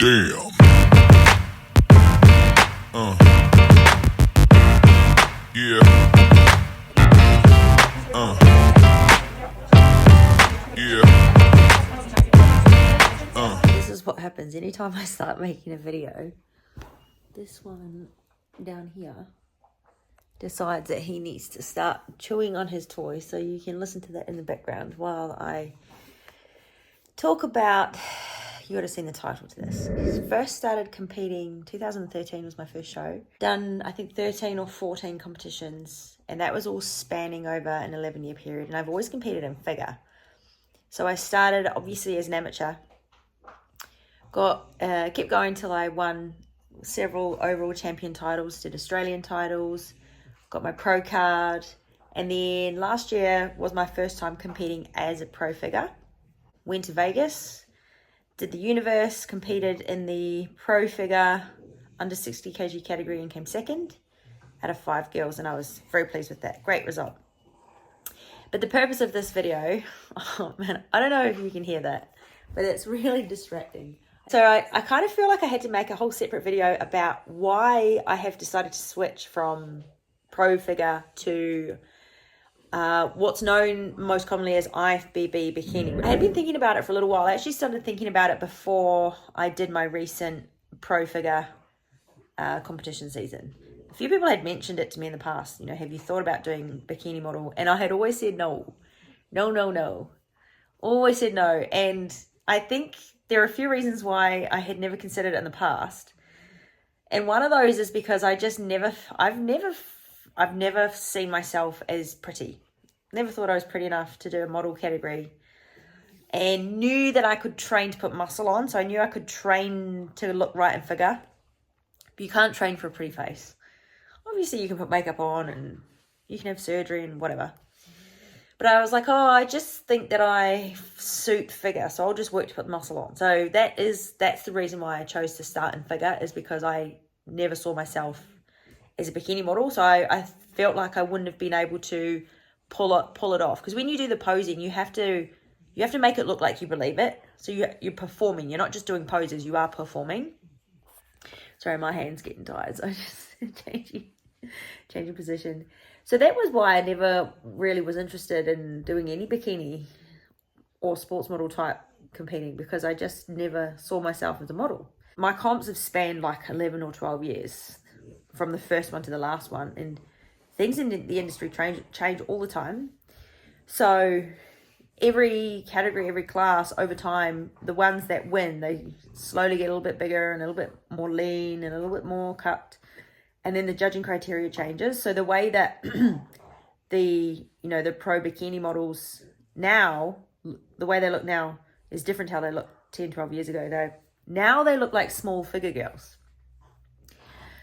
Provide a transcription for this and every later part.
Damn. Yeah. Yeah. This is what happens anytime I start making a video. This one down here decides that he needs to start chewing on his toy, so you can listen to that in the background while I talk about, you would have seen the title to this. First started competing, 2013 was my first show. Done, I think, 13 or 14 competitions, and that was all spanning over an 11-year period, and I've always competed in figure. So I started, obviously, as an amateur. Kept going till I won several overall champion titles, did Australian titles, got my pro card, and then last year was my first time competing as a pro figure. Went to Vegas, did the universe, competed in the pro figure under 60 kg category and came second out of 5 girls, and I was very pleased with that. Great result. But the purpose of this video, oh man, I don't know if you can hear that, but it's really distracting. So I kind of feel like I had to make a whole separate video about why I have decided to switch from pro figure to what's known most commonly as IFBB Bikini. I had been thinking about it for a little while. I actually started thinking about it before I did my recent pro figure competition season. A few people had mentioned it to me in the past. You know, have you thought about doing bikini model? And I had always said no. Always said no. And I think there are a few reasons why I had never considered it in the past. And one of those is because I've never seen myself as pretty. Never thought I was pretty enough to do a model category. And knew that I could train to put muscle on. So I knew I could train to look right in figure. But you can't train for a pretty face. Obviously you can put makeup on and you can have surgery and whatever. But I was like, oh, I just think that I suit figure, so I'll just work to put the muscle on. So that's the reason why I chose to start in figure, is because I never saw myself as a bikini model. So I felt like I wouldn't have been able to pull it off. Because when you do the posing, you have to make it look like you believe it. So you're performing. You're not just doing poses, you are performing. Sorry, my hand's getting tired, so I'm just changing position. So that was why I never really was interested in doing any bikini or sports model type competing, because I just never saw myself as a model. My comps have spanned like 11 or 12 years from the first one to the last one, and things in the industry change all the time. So every category, every class over time, the ones that win, they slowly get a little bit bigger and a little bit more lean and a little bit more cut. And then the judging criteria changes. So the way that the pro bikini models now, the way they look now is different to how they looked 10, 12 years ago. Now they look like small figure girls.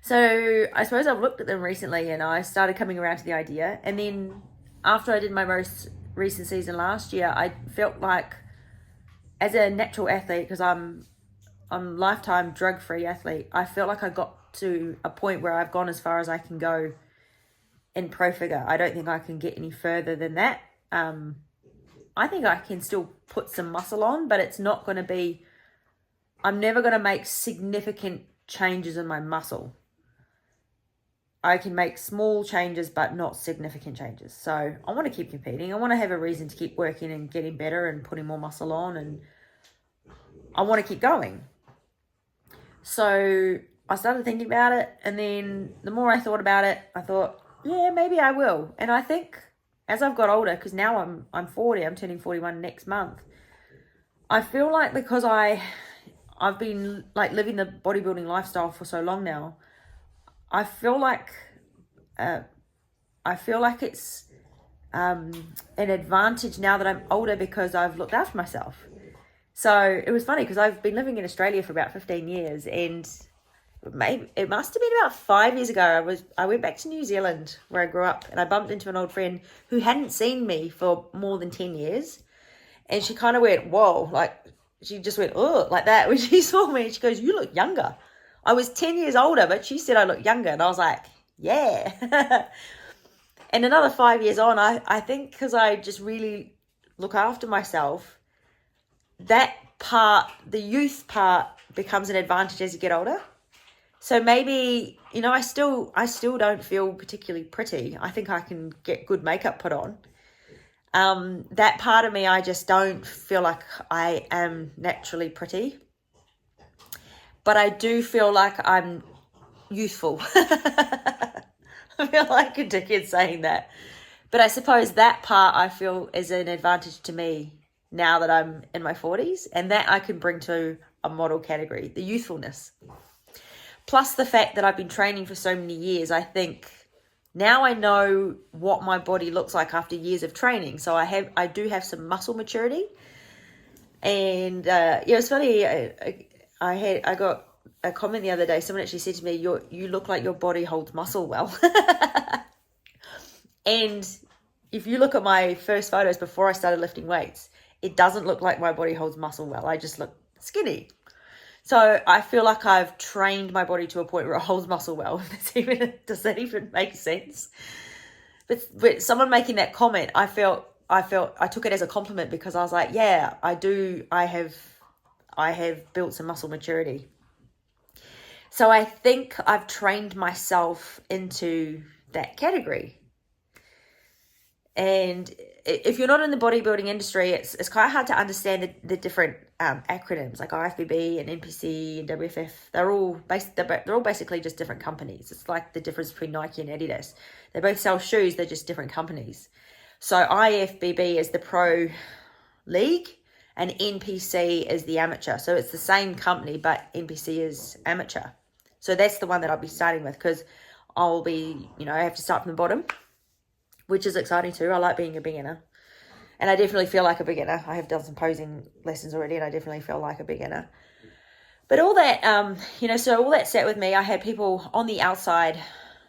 So I suppose I've looked at them recently and I started coming around to the idea. And then after I did my most recent season last year, I felt like as a natural athlete, because I'm lifetime drug-free athlete, I felt like I got to a point where I've gone as far as I can go in pro figure. I don't think I can get any further than that. I think I can still put some muscle on, but it's not going to be, I'm never going to make significant changes in my muscle. I can make small changes, but not significant changes. So I want to keep competing. I want to have a reason to keep working and getting better and putting more muscle on, and I want to keep going. So I started thinking about it, and then the more I thought about it, I thought, yeah, maybe I will. And I think as I've got older, because now I'm 40, I'm turning 41 next month, I feel like because I've been like living the bodybuilding lifestyle for so long now, I feel like it's an advantage now that I'm older, because I've looked after myself. So it was funny because I've been living in Australia for about 15 years, and maybe it must have been about 5 years ago. I went back to New Zealand where I grew up, and I bumped into an old friend who hadn't seen me for more than 10 years. And she kind of went, whoa, like she just went, oh, like that when she saw me. She goes, you look younger. I was 10 years older, but she said I look younger. And I was like, yeah. And another 5 years on, I think because I just really look after myself, that part, the youth part, becomes an advantage as you get older. So maybe, you know, I still don't feel particularly pretty. I think I can get good makeup put on. That part of me, I just don't feel like I am naturally pretty. But I do feel like I'm youthful. I feel like a dickhead saying that. But I suppose that part I feel is an advantage to me now that I'm in my 40s. And that I can bring to a model category, the youthfulness. Plus the fact that I've been training for so many years, I think now I know what my body looks like after years of training. So I do have some muscle maturity. And it's funny, I got a comment the other day. Someone actually said to me, you look like your body holds muscle well. And if you look at my first photos before I started lifting weights, it doesn't look like my body holds muscle well. I just look skinny. So I feel like I've trained my body to a point where it holds muscle well. Does that even make sense? But someone making that comment, I took it as a compliment, because I was like, yeah, I do. I have built some muscle maturity. So I think I've trained myself into that category. And if you're not in the bodybuilding industry, it's quite hard to understand the different acronyms like IFBB and NPC and WFF. They're all basically just different companies. It's like the difference between Nike and Adidas. They both sell shoes, they're just different companies. So IFBB is the pro league and NPC is the amateur. So it's the same company, but NPC is amateur. So that's the one that I'll be starting with, because I'll be, I have to start from the bottom, which is exciting too. I like being a beginner. And I definitely feel like a beginner. I have done some posing lessons already, and I definitely feel like a beginner. But all that, so all that sat with me. I had people on the outside,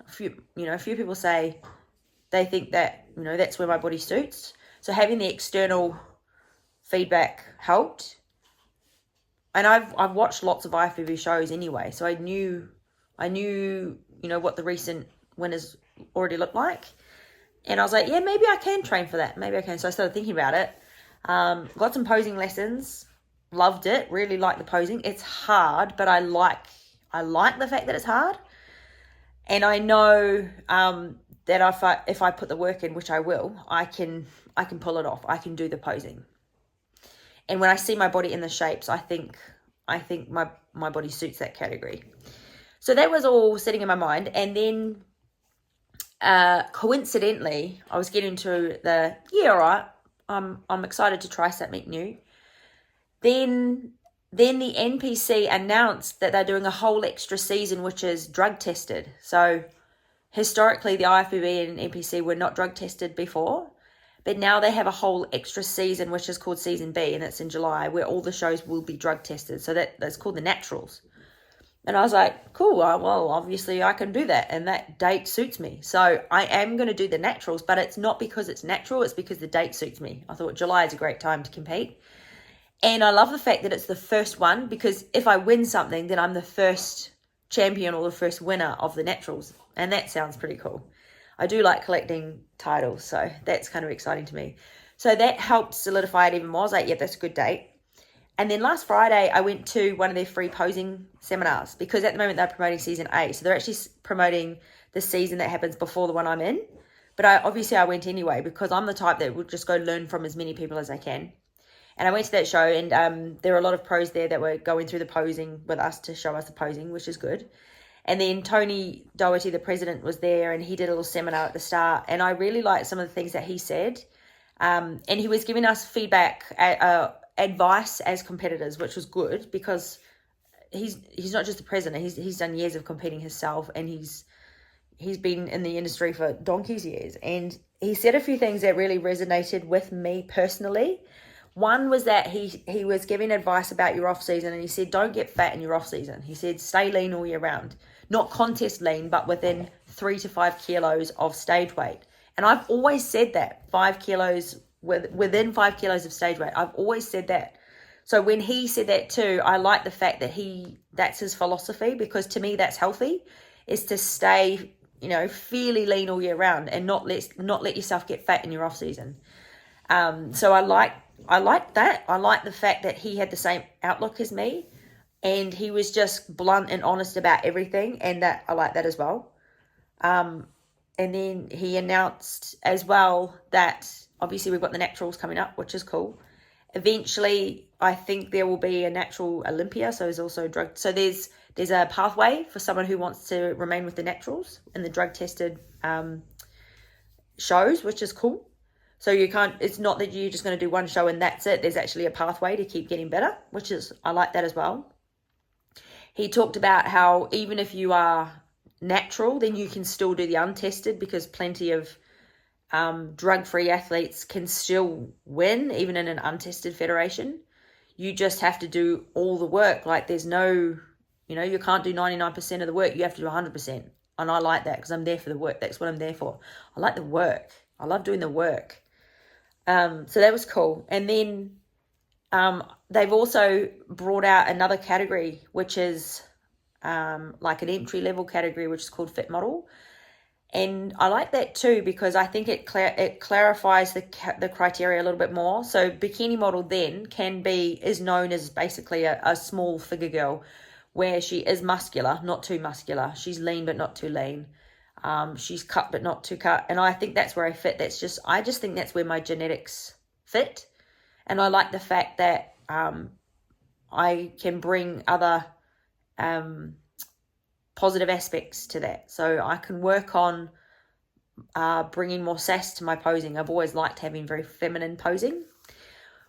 a few people say they think that, that's where my body suits. So having the external feedback helped. And I've watched lots of IFBB shows anyway, so I knew, what the recent winners already looked like. And I was like, yeah, maybe I can train for that. Maybe I can. So I started thinking about it. Got some posing lessons. Loved it. Really liked the posing. It's hard, but I like the fact that it's hard. And I know that if I put the work in, which I will, I can pull it off. I can do the posing. And when I see my body in the shapes, I think my body suits that category. So that was all sitting in my mind. And then coincidentally, I was getting to all right, I'm excited to try something new. Then the NPC announced that they're doing a whole extra season, which is drug tested. So historically, the IFBB and NPC were not drug tested before, but now they have a whole extra season, which is called Season B, and it's in July, where all the shows will be drug tested. So that's called the Naturals. And I was like, cool, well, obviously I can do that. And that date suits me. So I am going to do the Naturals, but it's not because it's natural. It's because the date suits me. I thought July is a great time to compete. And I love the fact that it's the first one, because if I win something, then I'm the first champion or the first winner of the Naturals. And that sounds pretty cool. I do like collecting titles, so that's kind of exciting to me. So that helped solidify it even more. I was like, yeah, that's a good date. And then last Friday, I went to one of their free posing seminars, because at the moment they're promoting season A. So they're actually promoting the season that happens before the one I'm in. But I went anyway, because I'm the type that would just go learn from as many people as I can. And I went to that show, and there were a lot of pros there that were going through the posing with us to show us the posing, which is good. And then Tony Doherty, the president, was there, and he did a little seminar at the start. And I really liked some of the things that he said. And he was giving us feedback, advice as competitors, which was good, because he's not just the president. He's done years of competing himself, and he's been in the industry for donkey's years. And he said a few things that really resonated with me personally. One was that he was giving advice about your off season, and he said, don't get fat in your off season. He said, stay lean all year round. Not contest lean, but within 3 to 5 kilos of stage weight. And I've always said that, 5 kilos, within 5 kilos of stage weight. I've always said that. So when he said that too, I like the fact that that's his philosophy, because to me that's healthy, is to stay, fairly lean all year round and not let yourself get fat in your off season. So I like that. I like the fact that he had the same outlook as me. And he was just blunt and honest about everything, and that I like that as well. And then he announced as well that obviously we've got the naturals coming up, which is cool. Eventually, I think there will be a natural Olympia, so there's also drug. So there's a pathway for someone who wants to remain with the naturals in the drug tested shows, which is cool. So you can't. It's not that you're just going to do one show and that's it. There's actually a pathway to keep getting better, which is I like that as well. He talked about how even if you are natural, then you can still do the untested, because plenty of drug-free athletes can still win even in an untested federation. You just have to do all the work. Like there's no, you can't do 99% of the work. You have to do 100%. And I like that because I'm there for the work. That's what I'm there for. I like the work. I love doing the work. So that was cool. And then they've also brought out another category, which is like an entry-level category, which is called Fit Model. And I like that too, because I think it clarifies the criteria a little bit more. So bikini model then is known as basically a small figure girl, where she is muscular, not too muscular. She's lean, but not too lean. She's cut, but not too cut. And I think that's where I fit. I just think that's where my genetics fit. And I like the fact that I can bring other positive aspects to that. So I can work on bringing more sass to my posing. I've always liked having very feminine posing,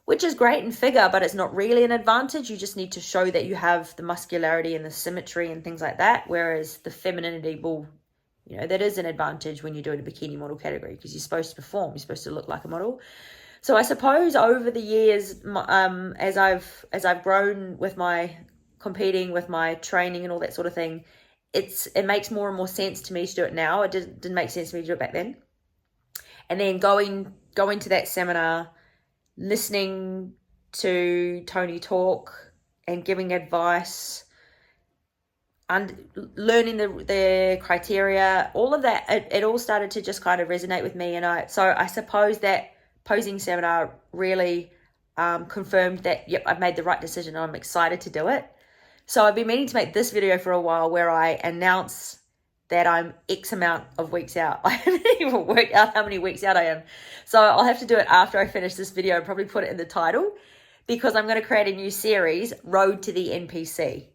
which is great in figure, but it's not really an advantage. You just need to show that you have the muscularity and the symmetry and things like that, whereas the femininity will, that is an advantage when you're doing a bikini model category, because you're supposed to perform, you're supposed to look like a model. So I suppose over the years, as I've grown with my competing, with my training and all that sort of thing, it makes more and more sense to me to do it now. It didn't make sense to me to do it back then. And then going to that seminar, listening to Tony talk and giving advice and learning the criteria, all of that, it all started to just kind of resonate with me. And I suppose that posing seminar really confirmed that, yep, I've made the right decision and I'm excited to do it. So I've been meaning to make this video for a while, where I announce that I'm X amount of weeks out. I haven't even worked out how many weeks out I am. So I'll have to do it after I finish this video and probably put it in the title, because I'm going to create a new series, Road to the NPC.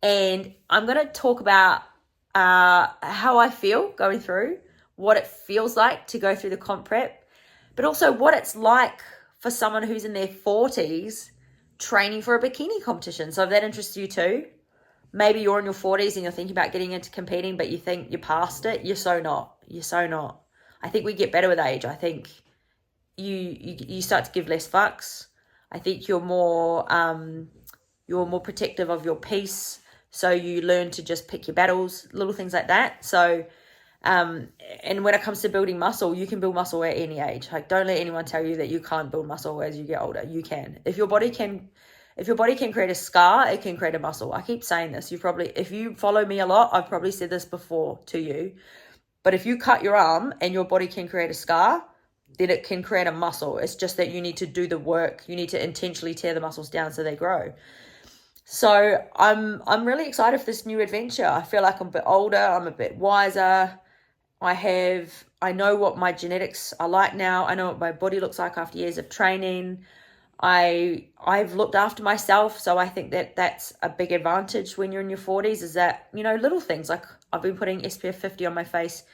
And I'm going to talk about how I feel going through, what it feels like to go through the comp prep, but also what it's like for someone who's in their 40s training for a bikini competition. So if that interests you too, maybe you're in your 40s and you're thinking about getting into competing, but you think you're past it. You're so not. I think we get better with age. I think you start to give less fucks. I think you're more protective of your peace. So you learn to just pick your battles, little things like that. So, and when it comes to building muscle, you can build muscle at any age. Like, don't let anyone tell you that you can't build muscle as you get older. You can. If your body can create a scar, it can create a muscle. I keep saying this. If you follow me a lot, I've probably said this before to you. But if you cut your arm and your body can create a scar, then it can create a muscle. It's just that you need to do the work. You need to intentionally tear the muscles down so they grow. So I'm really excited for this new adventure. I feel like I'm a bit older. I'm a bit wiser. I know what my genetics are like now. I know what my body looks like after years of training. I've looked after myself. So I think that that's a big advantage when you're in your 40s, is that, little things like I've been putting SPF 50 on my face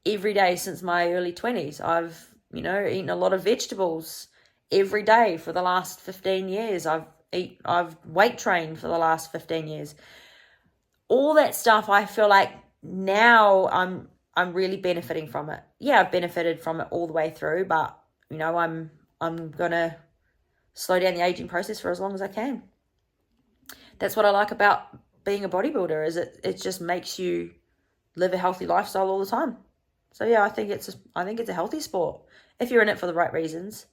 every day since my early 20s. I've, eaten a lot of vegetables every day for the last 15 years. I've weight trained for the last 15 years. All that stuff, I feel like now I'm really benefiting from it. Yeah, I've benefited from it all the way through, but I'm gonna slow down the aging process for as long as I can. That's what I like about being a bodybuilder, is it just makes you live a healthy lifestyle all the time. So yeah, I think it's a healthy sport if you're in it for the right reasons.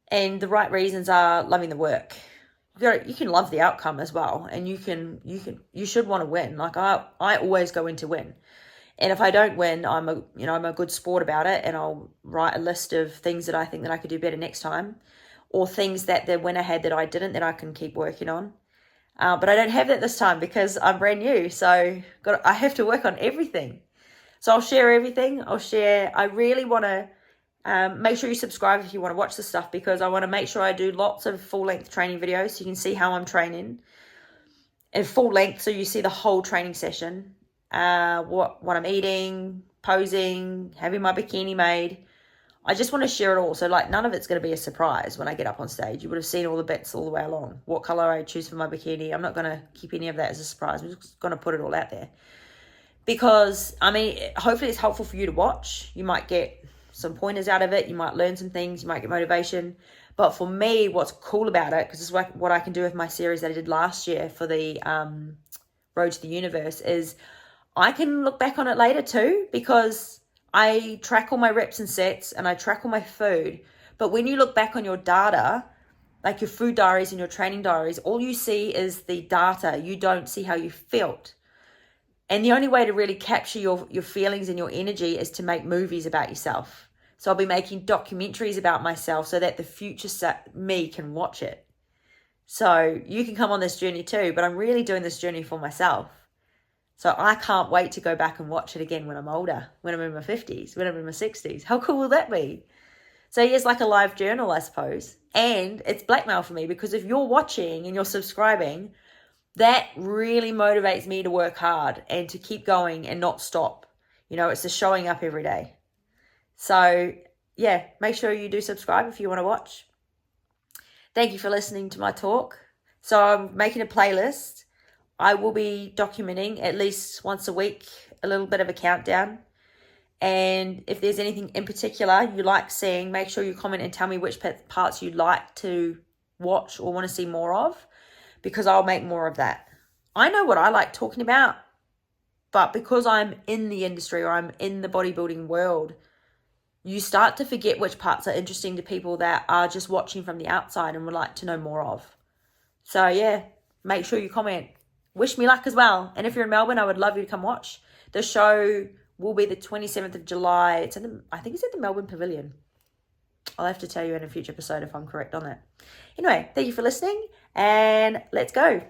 And the right reasons are loving the work. You can love the outcome as well, and you should want to win. Like I always go in to win. And if I don't win, I'm a good sport about it, and I'll write a list of things that I think that I could do better next time, or things that the winner had that I didn't, that I can keep working on. But I don't have that this time because I'm brand new. So I have to work on everything. So I'll share everything. I really want to make sure you subscribe if you want to watch this stuff, because I want to make sure I do lots of full-length training videos so you can see how I'm training in full length, so you see the whole training session, what I'm eating, posing, having my bikini made. I just want to share it all. So like none of it's going to be a surprise when I get up on stage. You would have seen all the bits all the way along. What color I choose for my bikini. I'm not going to keep any of that as a surprise. I'm just going to put it all out there. Because, I mean, hopefully it's helpful for you to watch. You might get some pointers out of it. You might learn some things. You might get motivation. But for me, what's cool about it, because it's like what I can do with my series that I did last year for the Road to the Universe, is I can look back on it later too, because I track all my reps and sets and I track all my food. But when you look back on your data, like your food diaries and your training diaries, all you see is the data. You don't see how you felt. And the only way to really capture your feelings and your energy is to make movies about yourself. So I'll be making documentaries about myself so that the future me can watch it. So you can come on this journey too, but I'm really doing this journey for myself. So I can't wait to go back and watch it again when I'm older, when I'm in my 50s, when I'm in my 60s. How cool will that be? So it's like a live journal, I suppose. And it's blackmail for me, because if you're watching and you're subscribing, that really motivates me to work hard and to keep going and not stop. You know, it's the showing up every day. So, yeah, make sure you do subscribe if you want to watch. Thank you for listening to my talk. So I'm making a playlist. I will be documenting at least once a week, a little bit of a countdown. And if there's anything in particular you like seeing, make sure you comment and tell me which parts you'd like to watch or want to see more of, because I'll make more of that. I know what I like talking about, but because I'm in the industry or I'm in the bodybuilding world, you start to forget which parts are interesting to people that are just watching from the outside and would like to know more of. So yeah, make sure you comment. Wish me luck as well. And if you're in Melbourne, I would love you to come watch. The show will be the 27th of July. I think it's at the Melbourne Pavilion. I'll have to tell you in a future episode if I'm correct on that. Anyway, thank you for listening, and let's go.